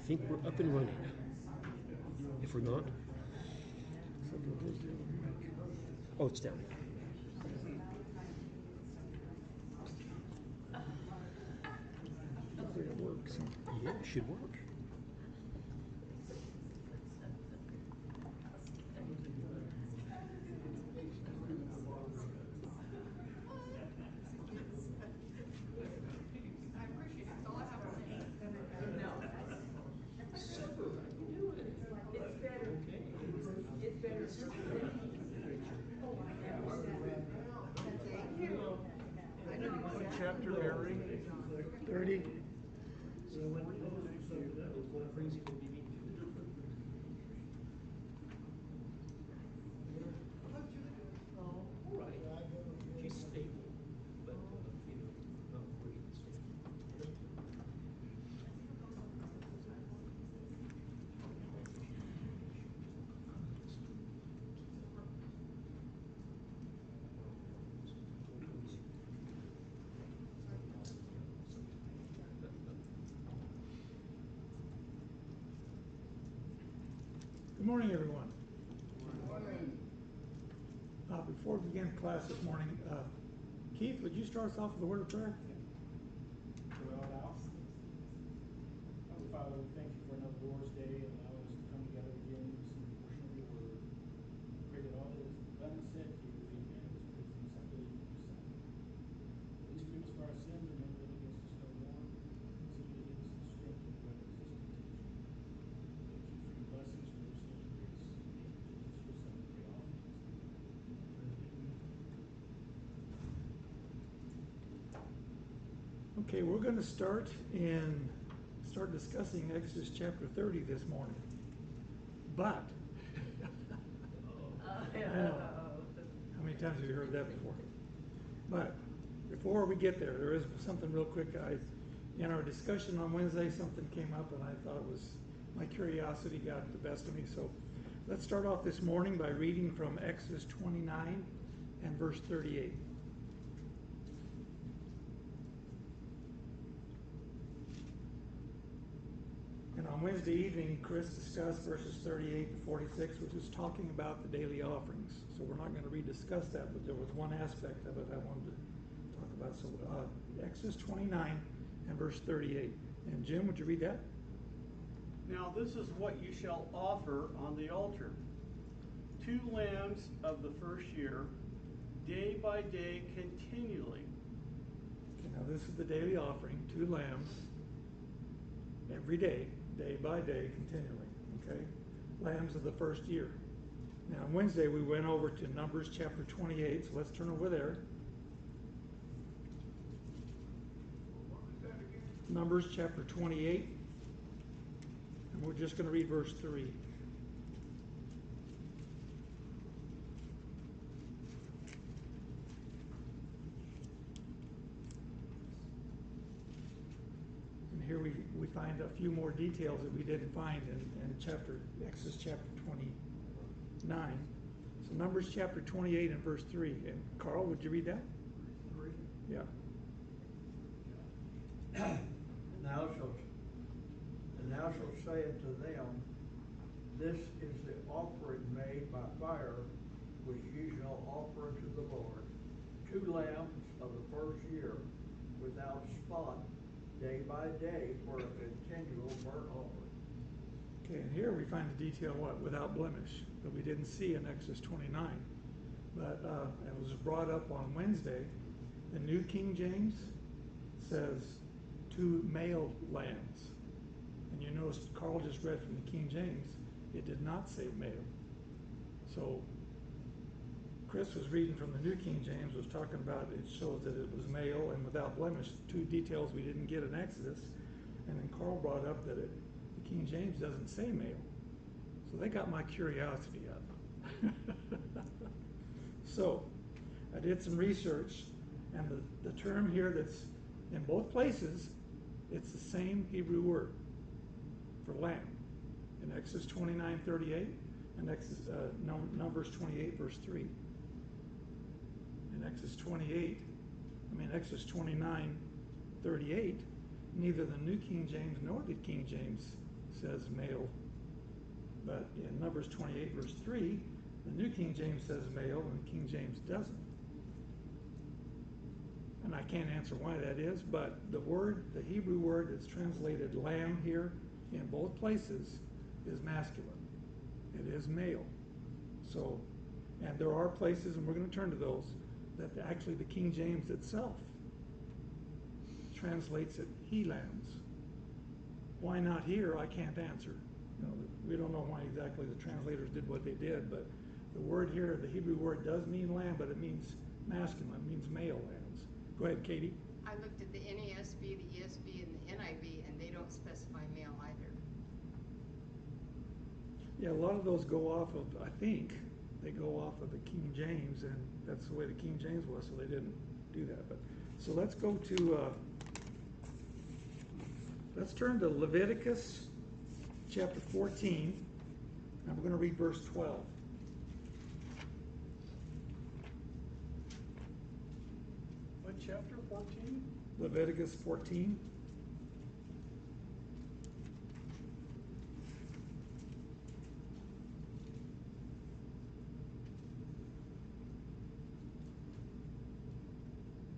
think we're up and running. If we're not, oh, it's down. Hopefully it works. Yeah, it should work. What chapter, Mary? 30. She's stable, but not great stable. Good morning, everyone. Before we begin class this morning, Keith, would you start us off with a word of prayer? Well, now, Heavenly Father, we thank you for another Lord's Day and allowing us to come together again and see the portion of your word. Pray that all that is done and said here will be manifest wisdom, something you Son. Please forgive us for our sins and never against us no more. Continue to give us the strength to weather this temptation. Thank you for your blessings, mercy, and grace. Jesus, your Son, we pray all things. Okay, we're going to start discussing Exodus chapter 30 this morning. But I know, how many times have you heard that before? But before we get there is something real quick, guys. In our discussion on Wednesday, something came up, and I thought it was my curiosity got the best of me. So let's start off this morning by reading from Exodus 29 and verse 38. And on Wednesday evening, Chris discussed verses 38 to 46, which is talking about the daily offerings. So we're not going to rediscuss that, but there was one aspect of it I wanted to talk about. So Exodus 29 and verse 38. And Jim, would you read that? Now this is what you shall offer on the altar: 2 lambs of the first year, day by day continually. Okay, now this is the daily offering, 2 lambs every day, day by day, continually. Okay? Lambs of the first year. Now on Wednesday we went over to Numbers chapter 28, so let's turn over there. Numbers chapter 28, and we're just going to read verse 3. And here we find a few more details that we didn't find in Exodus chapter 29. So Numbers chapter 28 and verse 3. And Carl, would you read that? Yeah. And thou shalt say unto them, This is the offering made by fire, which ye shall offer unto the Lord: 2 lambs of the first year, without spot, day by day, for a continual burnt offering. Okay, and here we find the detail, without blemish, that we didn't see in Exodus 29. But it was brought up on Wednesday. The New King James says 2 male lambs. And you notice Carl just read from the King James, it did not say male. So Chris was reading from the New King James, was talking about it shows that it was male and without blemish, 2 details we didn't get in Exodus. And then Carl brought up that the King James doesn't say male. So they got my curiosity up. So I did some research, and the term here that's in both places, it's the same Hebrew word for lamb in Exodus 29:38 and Numbers 28 verse 3. In Exodus 29:38, neither the New King James nor the King James says male. But in Numbers 28 verse 3, the New King James says male and King James doesn't. And I can't answer why that is, but the Hebrew word that's translated lamb here in both places is masculine. It is male. So, and there are places, and we're going to turn to those, that actually the King James itself translates it he lambs. Why not here? I can't answer. You know, we don't know why exactly the translators did what they did, but the word here, the Hebrew word does mean lamb, but it means masculine, it means male lambs. Go ahead, Katie. I looked at the NASB, the ESV, and the NIV, and they don't specify male either. Yeah, a lot of those go off of, I think, they go off of the King James, and that's the way the King James was, so they didn't do that. But so let's go to, let's turn to Leviticus chapter 14, and we're going to read verse 12. What chapter, 14? Leviticus 14.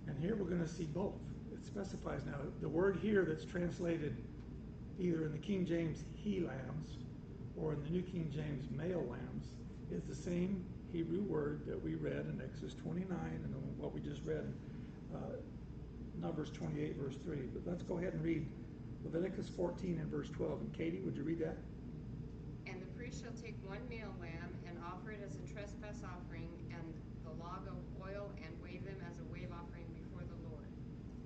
And here we're going to see both. It specifies now, the word here that's translated either in the King James he lambs or in the New King James male lambs is the same Hebrew word that we read in Exodus 29 and what we just read in Numbers 28 verse 3. But let's go ahead and read Leviticus 14 and verse 12. And Katie, would you read that? And the priest shall take one male lamb and offer it as a trespass offering and the log of oil and wave them as a wave offering before the Lord.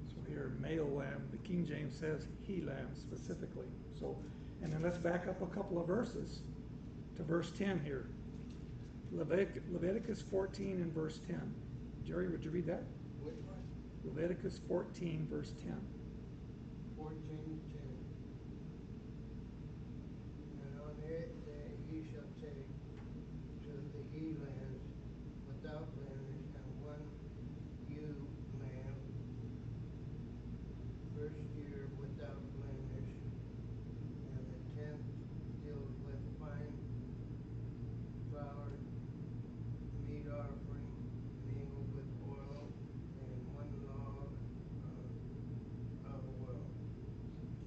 So here, male lamb, the King James says he lamb specifically. So, and then let's back up a couple of verses to verse 10 here. Leviticus 14 and verse 10. Jerry, would you read that? Which one? Leviticus 14 verse 10. 14:10. And on it day ye shall take to the he lambs without blemish, and one ewe lamb, first year without blemish, and the 10th filled with fine flour, meat offering mingled with oil, and one log of oil.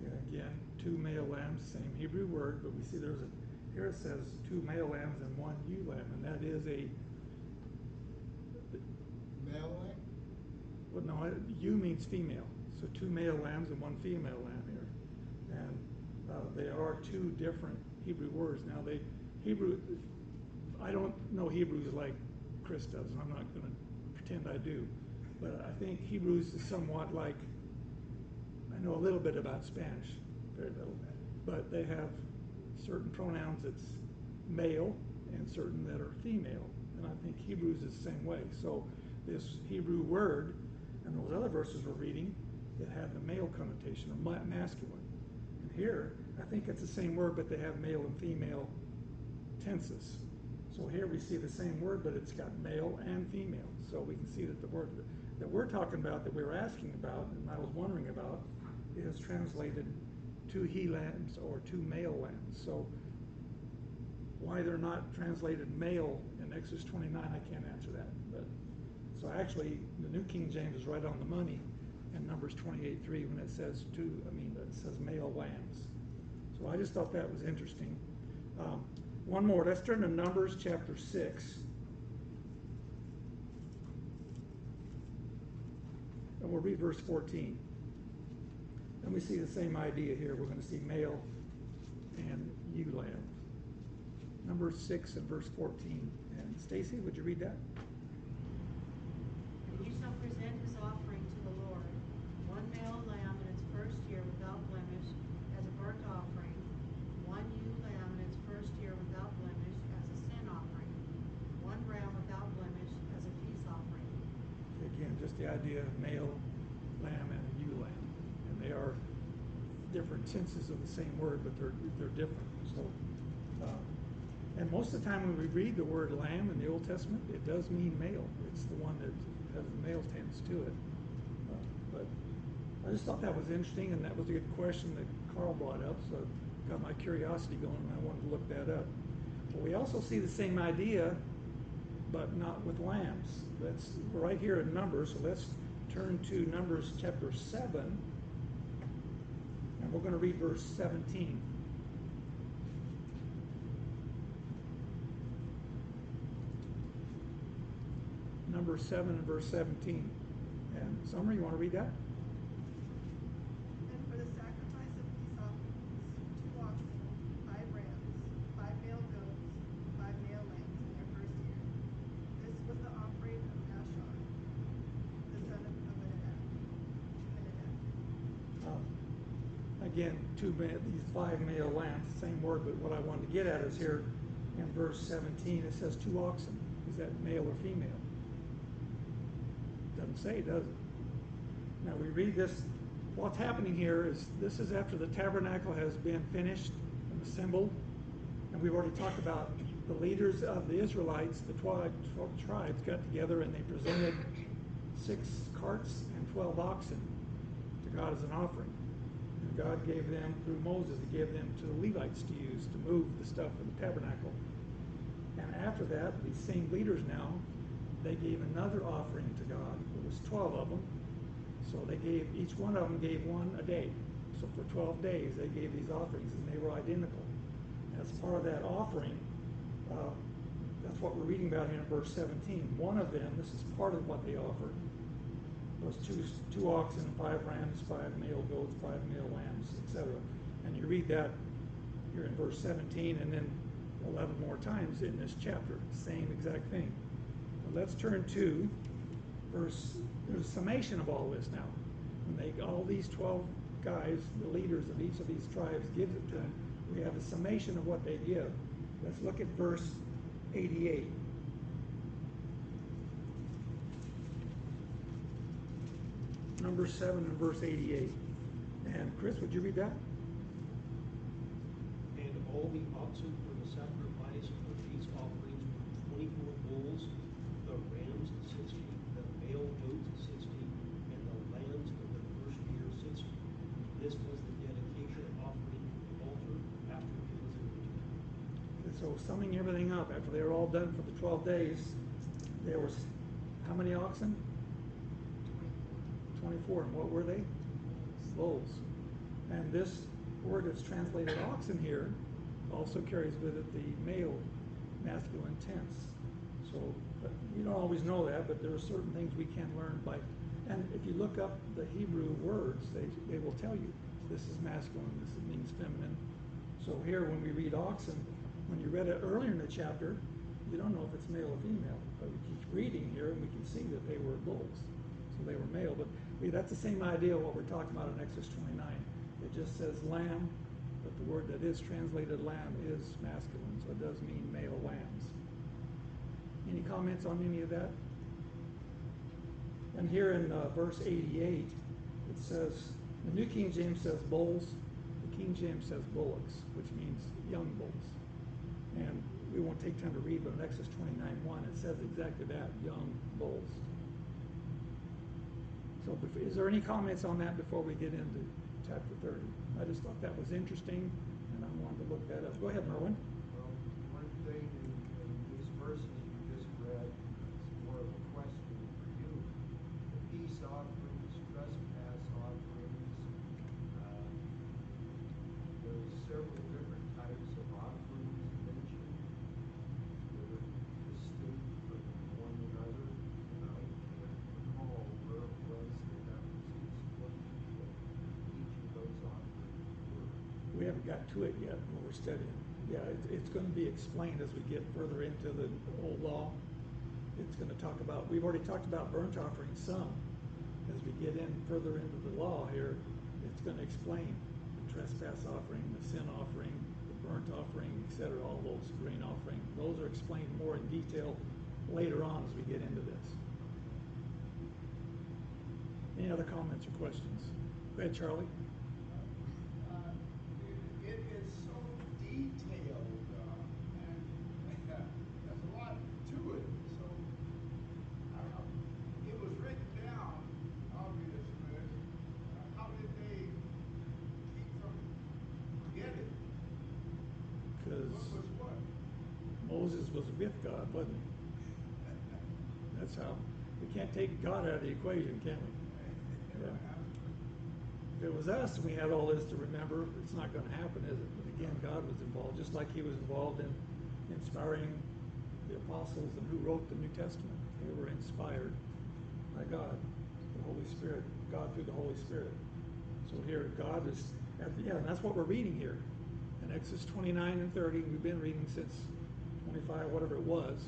Okay, again, two male lambs, same Hebrew word, but we see here it says two male lambs and one ewe lamb, and that is a, Male lamb? well, no, ewe means female, so two male lambs and one female lamb here. And they are two different Hebrew words. Now I don't know Hebrews like Chris does, and I'm not going to pretend I do, but I think Hebrews is somewhat like, I know a little bit about Spanish, very little, but they have certain pronouns that's male and certain that are female, and I think Hebrews is the same way. So this Hebrew word and those other verses we're reading, it had the male connotation, or masculine. And here, I think it's the same word, but they have male and female tenses. So here we see the same word, but it's got male and female. So we can see that the word that we're talking about, that we were asking about, and I was wondering about, is translated two he lambs or two male lambs. So why they're not translated male in Exodus 29, I can't answer that. But so actually, the New King James is right on the money in Numbers 28:3 when it says it says male lambs. So I just thought that was interesting. One more. Let's turn to Numbers chapter 6. And we'll read verse 14. And we see the same idea here. We're going to see male and ewe lamb. Numbers 6 and verse 14. And Stacy, would you read that? And you shall present his offering to the Lord, one male lamb in its first year without blemish as a burnt offering, one ewe lamb in its first year without blemish as a sin offering, one ram without blemish as a peace offering. Again, just the idea of male lamb and a ewe lamb. And they are different tenses of the same word, but they're different. So, and most of the time when we read the word lamb in the Old Testament, it does mean male. It's the one that has the male tense to it. But I just thought that was interesting, and that was a good question that Carl brought up. So got my curiosity going, and I wanted to look that up. But we also see the same idea, but not with lambs. We're right here in Numbers, so let's turn to Numbers chapter 7, and we're going to read verse 17. Numbers 7 and verse 17. And Summer, you want to read that? And for the sacrifice of peace offerings, 2 oxen, 5 rams, 5 male goats, 5 male lambs in their first year. This was the offering of Pashur, the son of Amminadab. Again, these 5 male lambs, same word, but what I wanted to get at is here in verse 17, it says 2 oxen. Is that male or female? Doesn't say, does it? Now we read this. What's happening here is this is after the tabernacle has been finished and assembled, and we've already talked about the leaders of the Israelites, the 12 tribes, got together and they presented 6 carts and 12 oxen to God as an offering. And God gave them, through Moses, He gave them to the Levites to use to move the stuff for the tabernacle. And after that, these same leaders now, they gave another offering to God. It was 12 of them. So they gave, each one of them gave one a day. So for 12 days they gave these offerings, and they were identical. As part of that offering, that's what we're reading about here in verse 17. One of them, this is part of what they offered, was two oxen, 5 rams, 5 male goats, 5 male lambs, etc. And you read that here in verse 17, and then 11 more times in this chapter, same exact thing. But let's turn to there's a summation of all this now. When all these 12 guys, the leaders of each of these tribes, gives it to them, we have a summation of what they give. Let's look at verse 88. Number 7 and verse 88. And Chris, would you read that? And all the oxen for the sacrifice of peace offerings were 24 bulls, the rams 60, the male goats 60, and the lambs of the first year 60. This was the dedication offering of the altar after it was anointed. And so summing everything up, after they were all done for the 12 days, there was how many oxen? 24. And what were they? Bulls. And this word that's translated oxen here also carries with it the male masculine tense. So but you don't always know that, but there are certain things we can learn by, and if you look up the Hebrew words, they will tell you this is masculine, this means feminine. So here when we read oxen, when you read it earlier in the chapter, you don't know if it's male or female, but we keep reading here and we can see that they were bulls. So they were male, but that's the same idea of what we're talking about in Exodus 29. It just says lamb, but the word that is translated lamb is masculine, so it does mean male lambs. Any comments on any of that? And here in verse 88, it says, the New King James says bulls, the King James says bullocks, which means young bulls. And we won't take time to read, but in Exodus 29:1, it says exactly that, young bulls. So is there any comments on that before we get into chapter 30? I just thought that was interesting, and I wanted to look that up. Go ahead, Merwin. Well, one thing in these verses you just read is more of a question for you. The peace offerings, trespass offerings, there's several different types of offerings mentioned that are distinct from one another. And I can't recall where it was that was explained what each of those offerings were. We haven't got to it yet when we're studying. Yeah, it's going to be explained as we get further into the Old Law. It's going to talk about, we've already talked about burnt offerings some. As we get in further into the law here, it's going to explain the trespass offering, the sin offering, the burnt offering, etc., all those, grain offering. Those are explained more in detail later on as we get into this. Any other comments or questions? Go ahead, Charlie. It is so detailed, and there's a lot to it. So it was written down, obviously. How did they keep from forgetting? Moses was with God, wasn't he? That's how. We can't take God out of the equation, can we? Yeah. If it was us and we had all this to remember, it's not going to happen, is it? But again, God was involved, just like he was involved in inspiring the apostles and who wrote the New Testament. They were inspired by God, the Holy Spirit, God through the Holy Spirit. So here, God is, and that's what we're reading here. In Exodus 29 and 30, we've been reading since 25, whatever it was,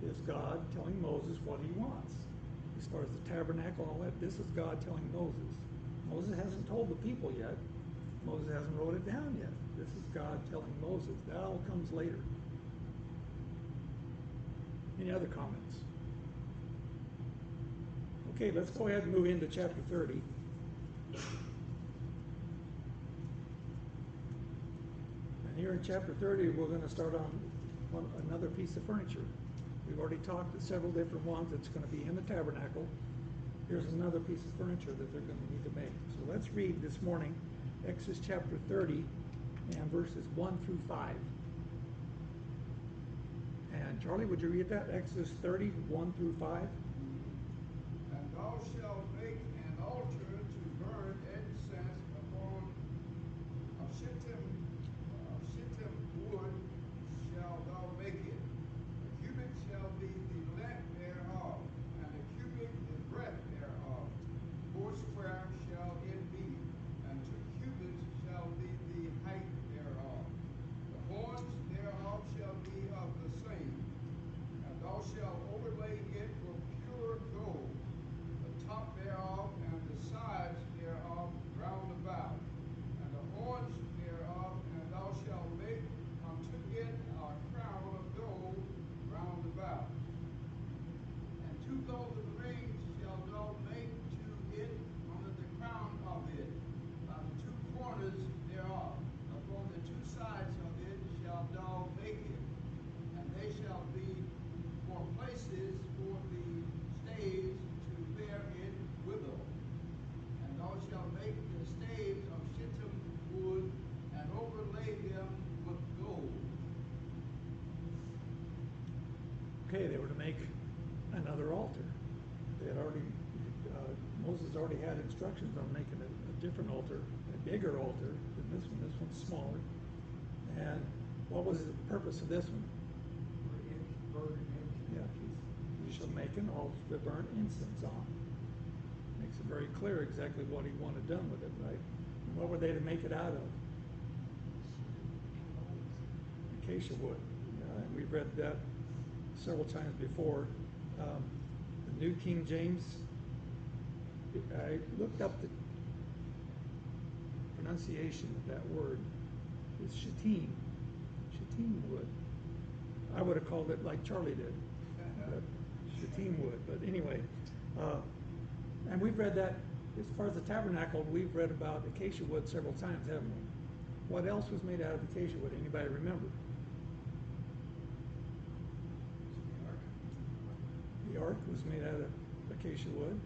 is God telling Moses what he wants. As far as the tabernacle and all that, this is God telling Moses. Moses hasn't told the people yet. Moses hasn't wrote it down yet. This is God telling Moses. That all comes later. Any other comments? Okay, let's go ahead and move into chapter 30. And here in chapter 30, we're going to start on another piece of furniture. We've already talked to several different ones that's going to be in the tabernacle. Here's another piece of furniture that they're going to need to make. So let's read this morning Exodus chapter 30 and verses 1 through 5. And Charlie, would you read that? Exodus 30, 1 through 5. And thou shalt make an altar to burn incense upon a shittim wood shalt thou make it. A cubit shall be the length thereof, and a cubit the breadth thereof. 4 square shall it be, and 2 cubits shall be the height thereof. The horns thereof shall be of the same. And thou shalt overlay it with pure gold, the top thereof and the sides thereof round about, and the horns thereof, and thou shalt make unto it a crown of gold round about. And 2 golden rings shalt thou make to it under the crown of it, by the 2 corners thereof. Upon the 2 sides of it shalt thou make it, and they shall be for places for the staves to bear it withal. And thou shalt make the staves of shittim wood, and overlay them with gold. Okay, they were to make another altar. They had already, Moses already had instructions on making a different altar, a bigger altar than this one. This one's smaller. And what was the purpose of this one? Yeah, you shall make an altar to burn incense on. Makes it very clear exactly what he wanted done with it, right? And what were they to make it out of? Acacia wood. And we've read that several times before. The New King James, I looked up the pronunciation of that word. It's shittim wood. I would have called it like Charlie did, shittim wood. But anyway, and we've read that as far as the tabernacle. We've read about acacia wood several times, haven't we? What else was made out of acacia wood? Anybody remember? The ark was made out of acacia wood.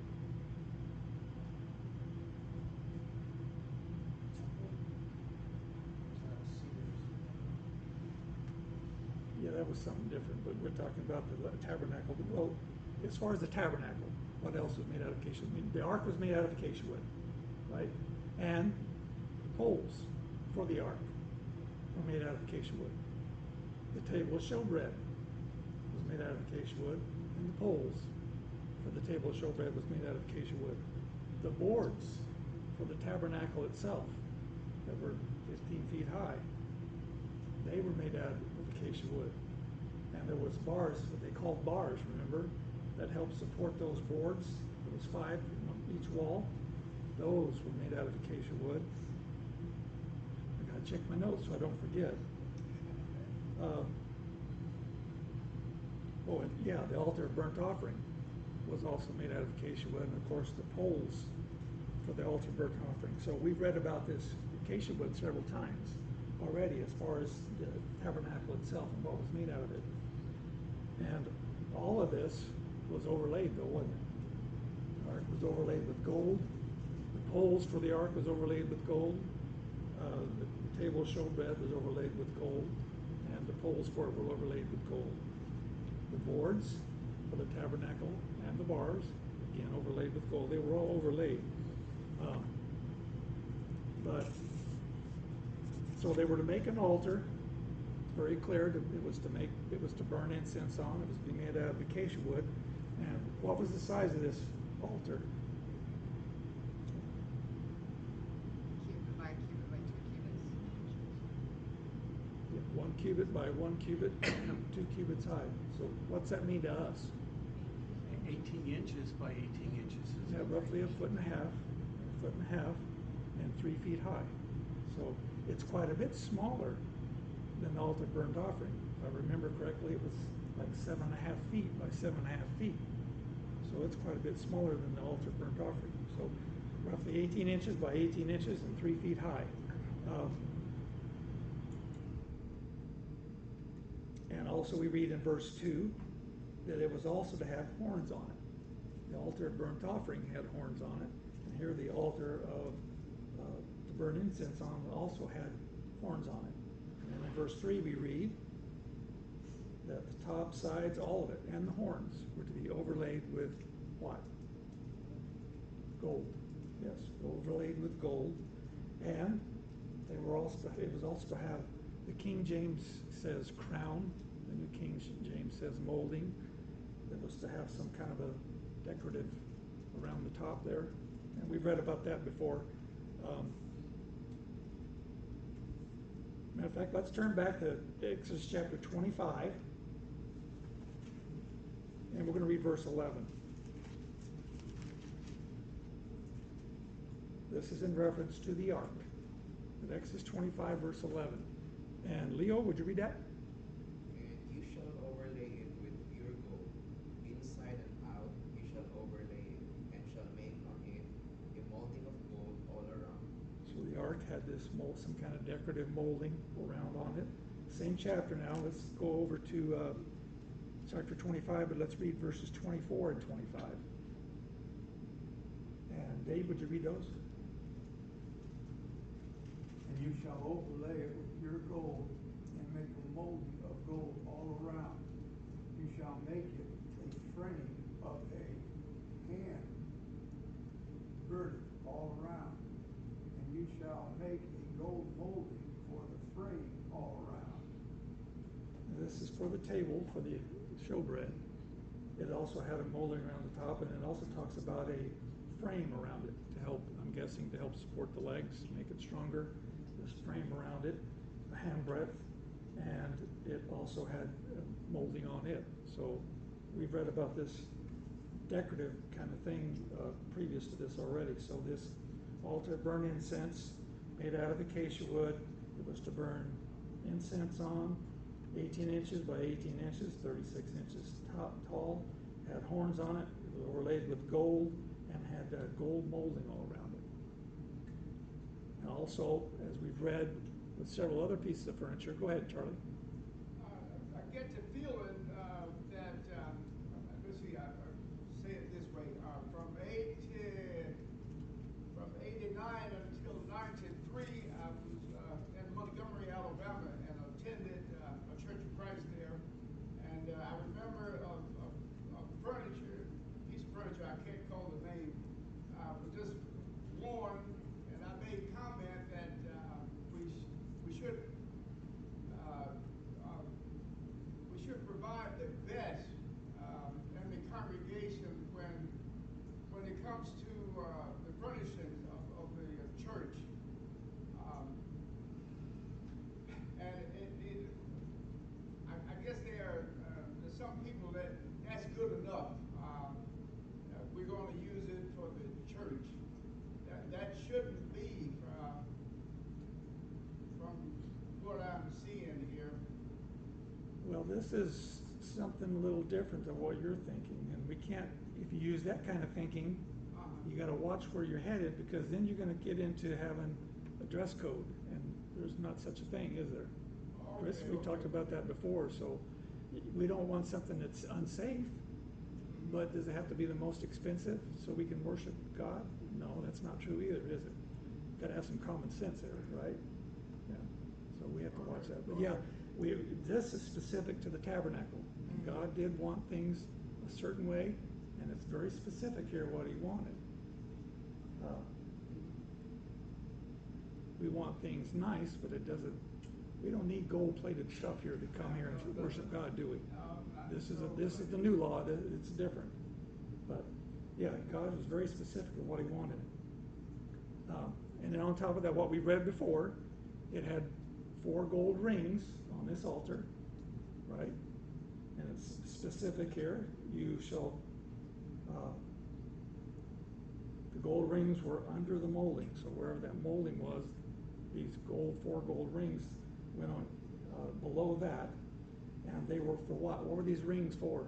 Yeah, that was something different, but we're talking about the tabernacle. Well, as far as the tabernacle, what else was made out of acacia? I mean, the ark was made out of acacia wood, right? And the poles for the ark were made out of acacia wood. The table of showbread was made out of acacia wood, and the poles for the table of showbread was made out of acacia wood. The boards for the tabernacle itself that were 15 feet high, they were made out of acacia wood. And there was bars, what they called bars, remember, that helped support those boards. There was 5 on each wall. Those were made out of acacia wood. I gotta check my notes so I don't forget. The altar of burnt offering was also made out of acacia wood, and of course the poles for the altar of burnt offering. So we've read about this acacia wood several times already as far as the tabernacle itself and what was made out of it. And all of this was overlaid though, wasn't it? The ark was overlaid with gold. The poles for the ark was overlaid with gold. The table of showbread was overlaid with gold. And and the poles for it were overlaid with gold. The boards for the tabernacle and the bars, again overlaid with gold. They were all overlaid. But so they were to make an altar. Very clear. It was to burn incense on. It was to be made out of acacia wood. And what was the size of this altar? Cubit by 2 cubits. 1 cubit by 1 cubit, 2 cubits high. So what's that mean to us? 18 inches by 18 inches. Yeah, roughly a foot and a half, and 3 feet high. So it's quite a bit smaller than the altar burnt offering. If I remember correctly, it was like 7.5 feet by 7.5 feet. So it's quite a bit smaller than the altar burnt offering. So roughly 18 inches by 18 inches and 3 feet high. And also we read in verse 2 that it was also to have horns on it. The altar of burnt offering had horns on it. And here the altar of to burn incense on also had horns on it. And then in verse 3 we read that the top, sides, all of it, and the horns were to be overlaid with what? Gold. Yes, overlaid with gold. And it was also to have, the King James says crown, the New King James says molding. It was to have some kind of a decorative around the top there. And we've read about that before. Matter of fact, let's turn back to Exodus chapter 25. And we're going to read verse 11. This is in reference to the ark. In Exodus 25, verse 11. And Leo, would you read that? And you shall overlay it with pure gold, inside and out you shall overlay it, and shall make on it a molding of gold all around. So the ark had this some kind of decorative molding around on it. Same chapter now. Let's go over to chapter 25, but let's read verses 24 and 25. And Dave, would you read those? And you shall overlay it with pure gold, and make a molding of gold all around. You shall make it a frame of a hand girded all around. And you shall make a gold molding for the frame all around. And this is for the table, for the showbread. It also had a molding around the top, and it also talks about a frame around it to help, I'm guessing, to help support the legs, make it stronger. This frame around it, a hand breadth, and it also had molding on it. So we've read about this decorative kind of thing previous to this already. So this altar burn incense made out of acacia wood. It was to burn incense on, 18 inches by 18 inches, 36 inches tall, had horns on it. It was overlaid with gold and had gold molding all around it. And also, as we've read with several other pieces of furniture, go ahead, Charlie. I get the feeling that, let's see, I say it this way, from 89 until 93, I was in Montgomery, Alabama, and attended a Church of Christ there. And I remember a furniture, piece of furniture, I can't call the name, was just worn, and I made comment that we should provide the best in the congregation when it comes to the furnishings of the church. And I guess there's some people that's good enough. We're going to use it for the church. That shouldn't be from what I'm seeing here. Well, this is something a little different than what you're thinking, and we can't, if you use that kind of thinking, you got to watch where you're headed, because then you're going to get into having a dress code, and there's not such a thing, is there? Chris, we talked about that before, so we don't want something that's unsafe, but does it have to be the most expensive so we can worship God? No, that's not true either, is it? Got to have some common sense there, right? Yeah. So we have to watch that. But yeah, This is specific to the tabernacle. And God did want things a certain way, and it's very specific here what he wanted. We want things nice, but we don't need gold-plated stuff here to come here and worship God, do we? This is the new law. It's different. But yeah, God was very specific in what he wanted. And then on top of that, what we read before, it had 4 gold rings on this altar, right? And it's specific here. You shall, the gold rings were under the molding. So wherever that molding was, these 4 gold rings went on below that. And they were for what? What were these rings for?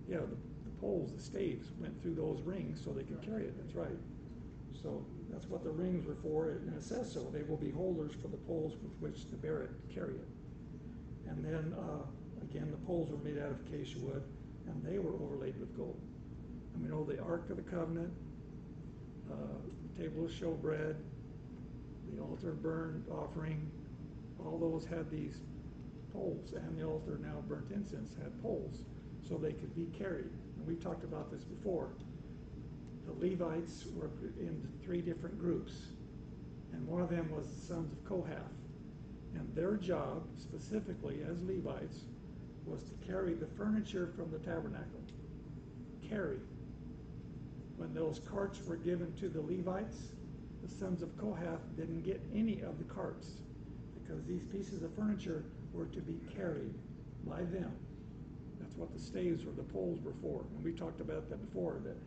Yeah, the poles, the staves went through those rings so they could carry it. That's right. So that's what the rings were for, and it says so. They will be holders for the poles with which to bear it, carry it. And then, again, the poles were made out of acacia wood, and they were overlaid with gold. And we know the Ark of the Covenant, the table of showbread, the altar of burnt offering, all those had these poles, and the altar now of burnt incense had poles, so they could be carried. And we've talked about this before. The Levites were in 3 different groups, and one of them was the sons of Kohath. And their job, specifically as Levites, was to carry the furniture from the tabernacle. Carry. When those carts were given to the Levites, the sons of Kohath didn't get any of the carts, because these pieces of furniture were to be carried by them. That's what the staves or the poles were for. And we talked about that before, that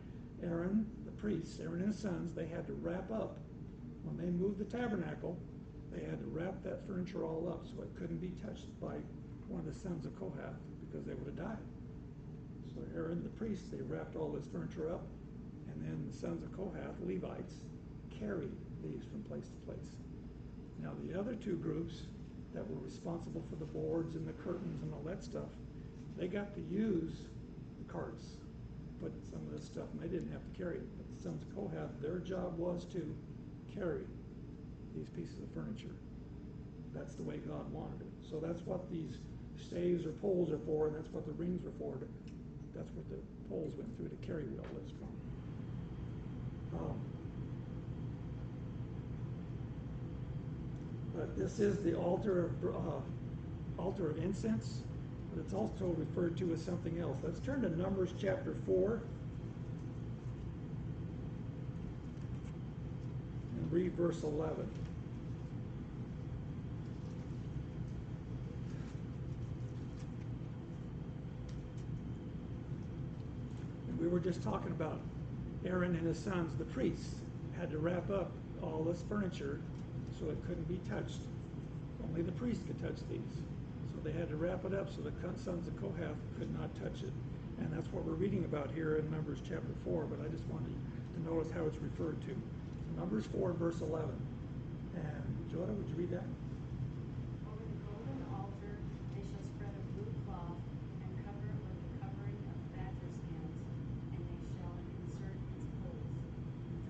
Aaron, the priests, Aaron and his sons, they had to wrap up. When they moved the tabernacle, they had to wrap that furniture all up so it couldn't be touched by one of the sons of Kohath, because they would have died. So Aaron, the priest, they wrapped all this furniture up, and then the sons of Kohath, Levites, carried these from place to place. Now the other 2 groups that were responsible for the boards and the curtains and all that stuff, they got to use the carts, put some of this stuff, and they didn't have to carry it. But the sons of Kohath, their job was to carry these pieces of furniture. That's the way God wanted it. So that's what these staves or poles are for, and that's what the rings were for. That's what the poles went through to carry all this from. But this is the altar of incense, but it's also referred to as something else. Let's turn to Numbers chapter 4 and read verse 11. And we were just talking about Aaron and his sons, the priests, had to wrap up all this furniture so it couldn't be touched. Only the priest could touch these. So they had to wrap it up so the sons of Kohath could not touch it. And that's what we're reading about here in Numbers chapter 4, but I just wanted to notice how it's referred to. Numbers 4, verse 11. And Joda, would you read that? Over the golden altar they shall spread a blue cloth and cover it with the covering of badger skins, and they shall insert its poles.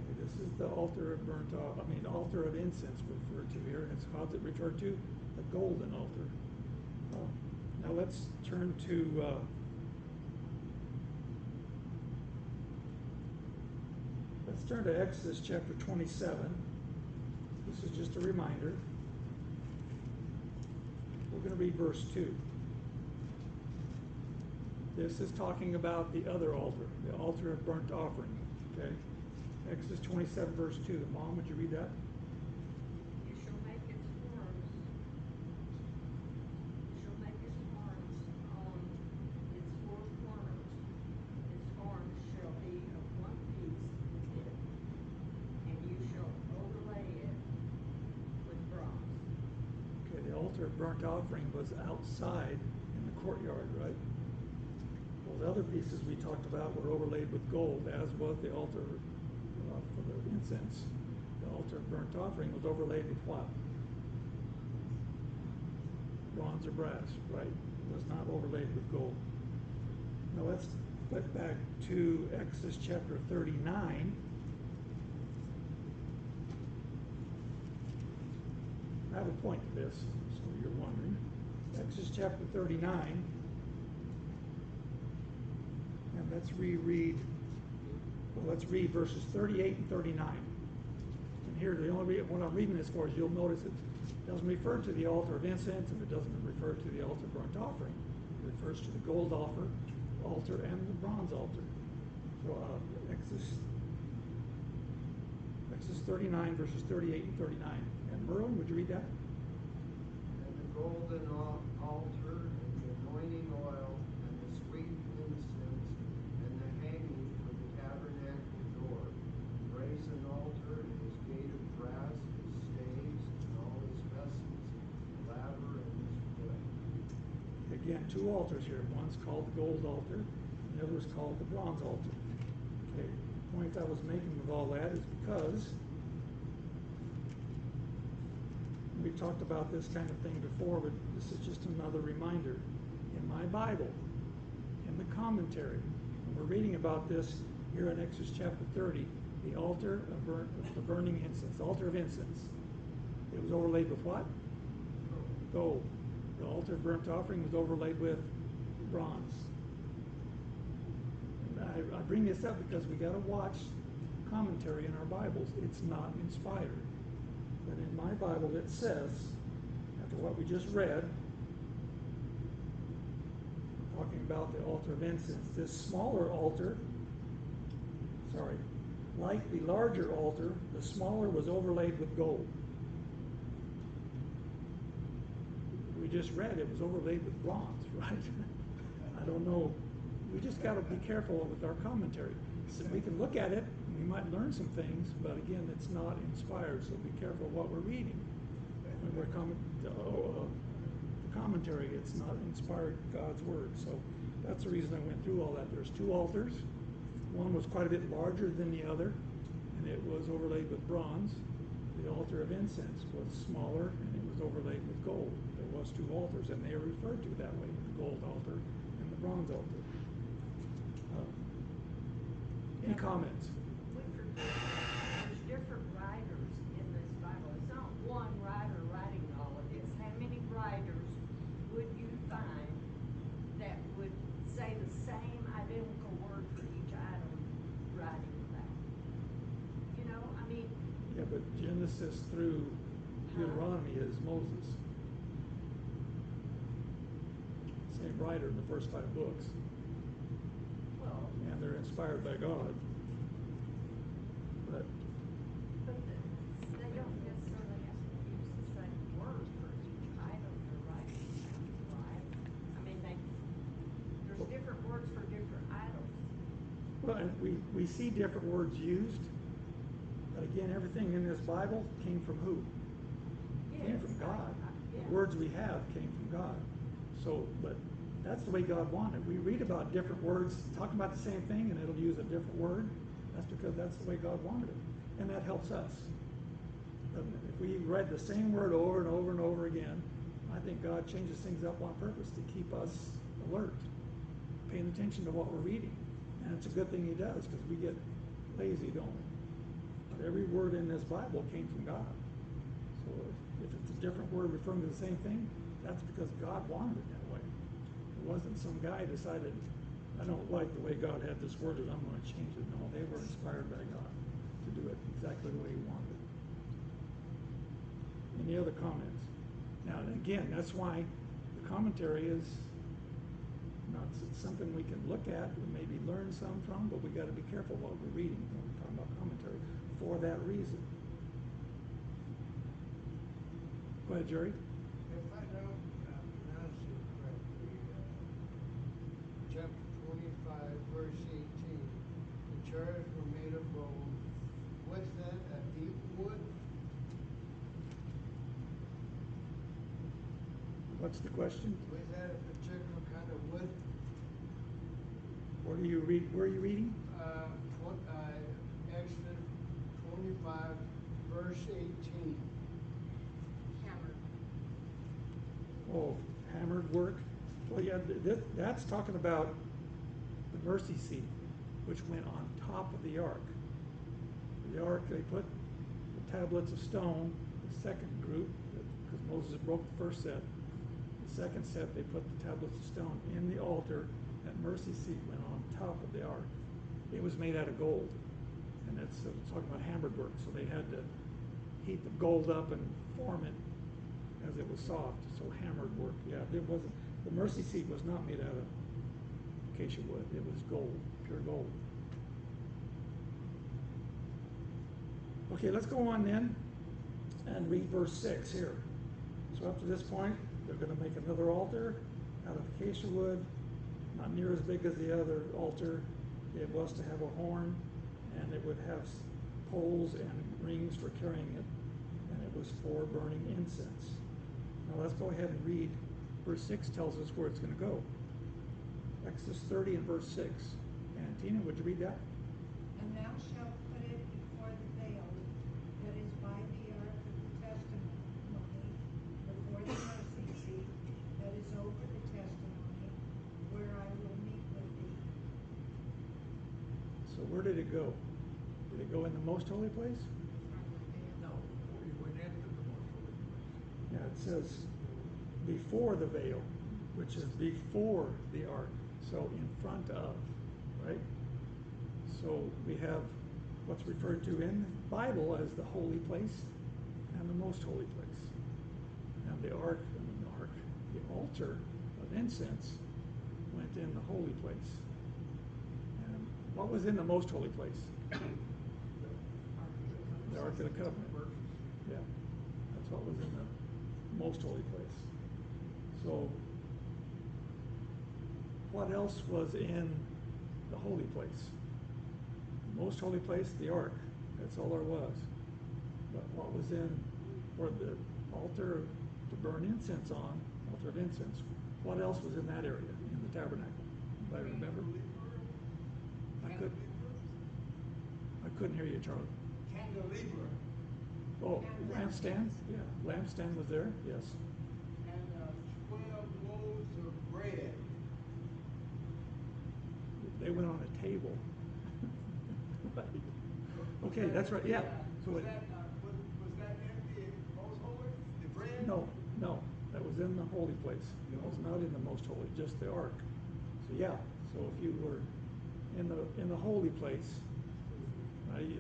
Okay, this is the altar of altar of incense referred to here, and it's how's it referred to? The golden altar. Now let's turn to Exodus chapter 27. This is just a reminder. We're going to read verse 2. This is talking about the other altar, the altar of burnt offering. Okay? Exodus 27, verse 2. Mom, would you read that? You shall make its horns. You shall make its horns on its 4 corners. Its horns shall be of one piece with it, and you shall overlay it with bronze. Okay, the altar of burnt offering was outside in the courtyard, right? Those other pieces we talked about were overlaid with gold, as was the altar for the incense. The altar of burnt offering was overlaid with what? Bronze or brass, right? It was not overlaid with gold. Now let's flip back to Exodus chapter 39. I have a point to this, so you're wondering. Exodus chapter 39. And let's reread verses 38 and 39. And here, the only what I'm reading this for is you'll notice it doesn't refer to the altar of incense, and it doesn't refer to the altar of burnt offering. It refers to the gold altar and the bronze altar. So Exodus 39, verses 38 and 39. And Merlin, would you read that? And the golden altar, and the anointing oil, and the sweet incense, and the hanging for the tabernacle door. Brazen altar, and his gate of brass, his staves, and all his vessels, laver and his foot. Again, two altars here. One's called the gold altar, and the other is called the bronze altar. Okay, the point I was making with all that is because we've talked about this kind of thing before, but this is just another reminder. In my Bible, in the commentary, when we're reading about this here in Exodus chapter 30, the altar of the burning incense, altar of incense, it was overlaid with what? Gold. The altar of burnt offering was overlaid with bronze. And I bring this up because we got to watch commentary in our Bibles. It's not inspired. But in my Bible it says, after what we just read, talking about the altar of incense, this smaller altar, like the larger altar, the smaller was overlaid with gold. We just read it was overlaid with bronze, right? I don't know. We just got to be careful with our commentary. So we can look at it, and we might learn some things, but again, it's not inspired, so be careful what we're reading. When we're the commentary, it's not inspired God's word. So that's the reason I went through all that. There's two altars. One was quite a bit larger than the other, and it was overlaid with bronze. The altar of incense was smaller, and it was overlaid with gold. There was two altars, and they are referred to that way, the gold altar and the bronze altar. Any comments? There's different writers in this Bible. It's not one writer writing all of this. How many writers would you find that would say the same identical word for each item writing about? You know, I mean... Yeah, but Genesis through Deuteronomy is Moses. Same writer in the first 5 books. Well... And they're inspired by God. But they don't necessarily have to use the same word for each item they're writing about, right? I mean, there's different words for different items. Well, and we see different words used, but again, everything in this Bible came from who? Came from God. Yeah. The words we have came from God. So, but that's the way God wanted. We read about different words, talking about the same thing, and it'll use a different word. That's because that's the way God wanted it. And that helps us. Doesn't it? If we read the same word over and over and over again, I think God changes things up on purpose to keep us alert, paying attention to what we're reading. And it's a good thing He does, because we get lazy, don't we? But every word in this Bible came from God. So if it's a different word referring to the same thing, that's because God wanted it that way. It wasn't some guy decided, I don't like the way God had this worded, I'm going to change it. No, they were inspired by God to do it exactly the way He wanted it. Any other comments? Now, again, that's why the commentary is not something we can look at and maybe learn some from, but we got to be careful what we're reading when we're talking about commentary for that reason. Go ahead, Jerry. If I don't pronounce it correctly, chapter 25, verse 18, the chairs were made of gold. Was that a deep wood? What's the question? Was that a particular kind of wood? Where are you reading? Exodus 25, verse 18. Hammered. Oh, hammered work. Well, yeah, that's talking about the mercy seat, which went on top of the ark. The ark, they put the tablets of stone, the second group, because Moses broke the first set. The second set, they put the tablets of stone in the altar. That mercy seat went on top of the ark. It was made out of gold, and that's talking about hammered work. So they had to heat the gold up and form it as it was soft. So hammered work. Yeah, it wasn't. The mercy seat was not made out of acacia wood. It was gold, pure gold. Okay, let's go on then and read verse 6 here. So up to this point, they're going to make another altar out of acacia wood, not near as big as the other altar. It was to have a horn, and it would have poles and rings for carrying it, and it was for burning incense. Now let's go ahead and read. Verse 6 tells us where it's going to go. Exodus 30 and verse 6. And Tina, would you read that? And thou shalt put it before the veil that is by the ark of the testimony, before the mercy seat that is over the testimony, where I will meet with thee. So where did it go? Did it go in the most holy place? No, we went into the most holy place. Yeah, it says before the veil, which is before the ark. So in front of, right? So we have what's referred to in the Bible as the holy place and the most holy place. And the altar of incense went in the holy place. And what was in the most holy place? The Ark of the Covenant. Yeah, that's what was in the most holy place. So what else was in the holy place? The most holy place, the ark. That's all there was. But what was in, or the altar to burn incense on, altar of incense, what else was in that area, in the tabernacle? Anybody remember? I couldn't hear you, Charlie. Candelabra. Oh, lampstand? Yeah, lampstand was there, yes. And 12 loaves of bread. They went on a table. Right. Okay, that's right, yeah. So Was it, that in the most holy? The bread? no, that was in the holy place. It was not in the most holy, just the ark. So yeah, so if you were in the holy place,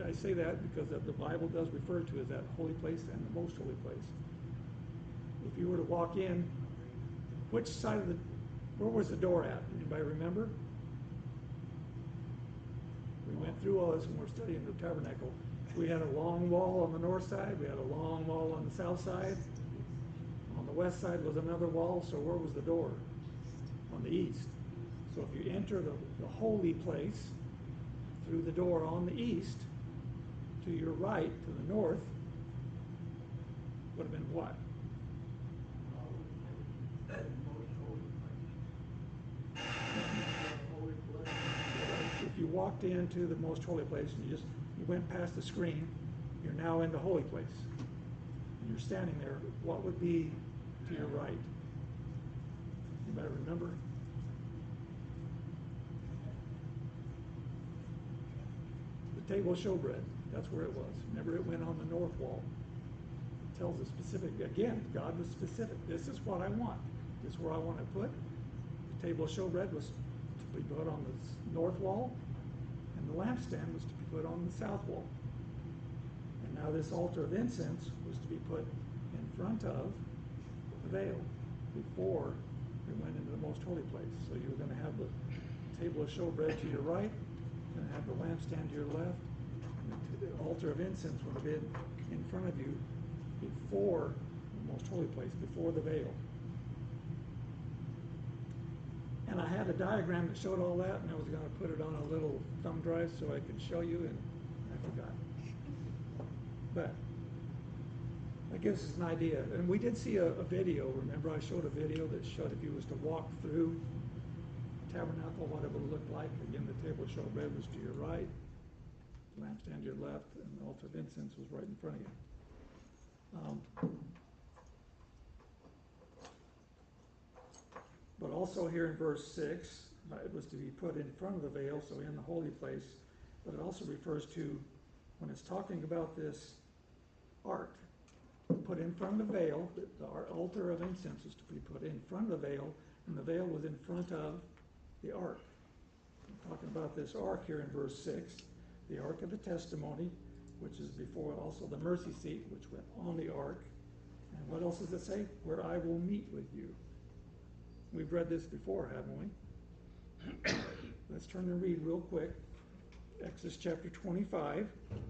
I say that because the Bible does refer to as that holy place and the most holy place. If you were to walk in, which side of where was the door at? Anybody remember? We went through all this when we were studying the tabernacle. We had a long wall on the north side. We had a long wall on the south side. On the west side was another wall. So where was the door? On the east. So if you enter the holy place through the door on the east, to your right, to the north, would have been what? If you walked into the most holy place and you went past the screen, you're now in the holy place. And you're standing there, what would be to your right? Anybody remember? The table of showbread, that's where it was. Remember, it went on the north wall. It tells us specific, again, God was specific. This is what I want. This is where I want to put. The table of showbread was to be put on the north wall, and the lampstand was to be put on the south wall. And now this altar of incense was to be put in front of the veil before we went into the most holy place. So you were going to have the table of showbread to your right, you're going to have the lampstand to your left, and the altar of incense would have been in front of you before the most holy place, before the veil. And I had a diagram that showed all that, and I was going to put it on a little thumb drive so I could show you, and I forgot. But that gives us an idea. And we did see a video. Remember, I showed a video that showed if you was to walk through the tabernacle, what it would look like. Again, the table of showbread was to your right, the lampstand to your left, and the altar of incense was right in front of you. But also here in verse 6, it was to be put in front of the veil, so in the holy place. But it also refers to, when it's talking about this ark, put in front of the veil. Our altar of incense was to be put in front of the veil, and the veil was in front of the ark. I'm talking about this ark here in verse 6, the ark of the testimony, which is before also the mercy seat, which went on the ark. And what else does it say? Where I will meet with you. We've read this before, haven't we? Let's turn and read real quick. Exodus chapter 25. And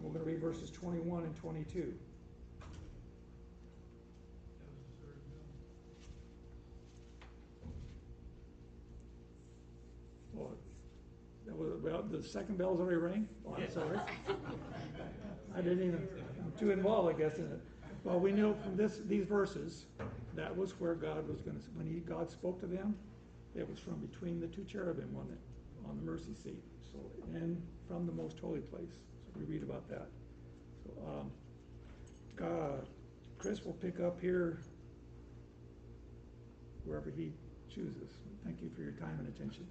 we're going to read verses 21 and 22. Well, the second bell's already rang? Oh, I'm sorry. I didn't even, I'm too involved, I guess, in it. Well, we know from these verses, that was where God was going to, when God spoke to them, it was from between the two cherubim on the mercy seat. So, and from the most holy place. So we read about that. So, Chris will pick up here wherever he chooses. Thank you for your time and attention.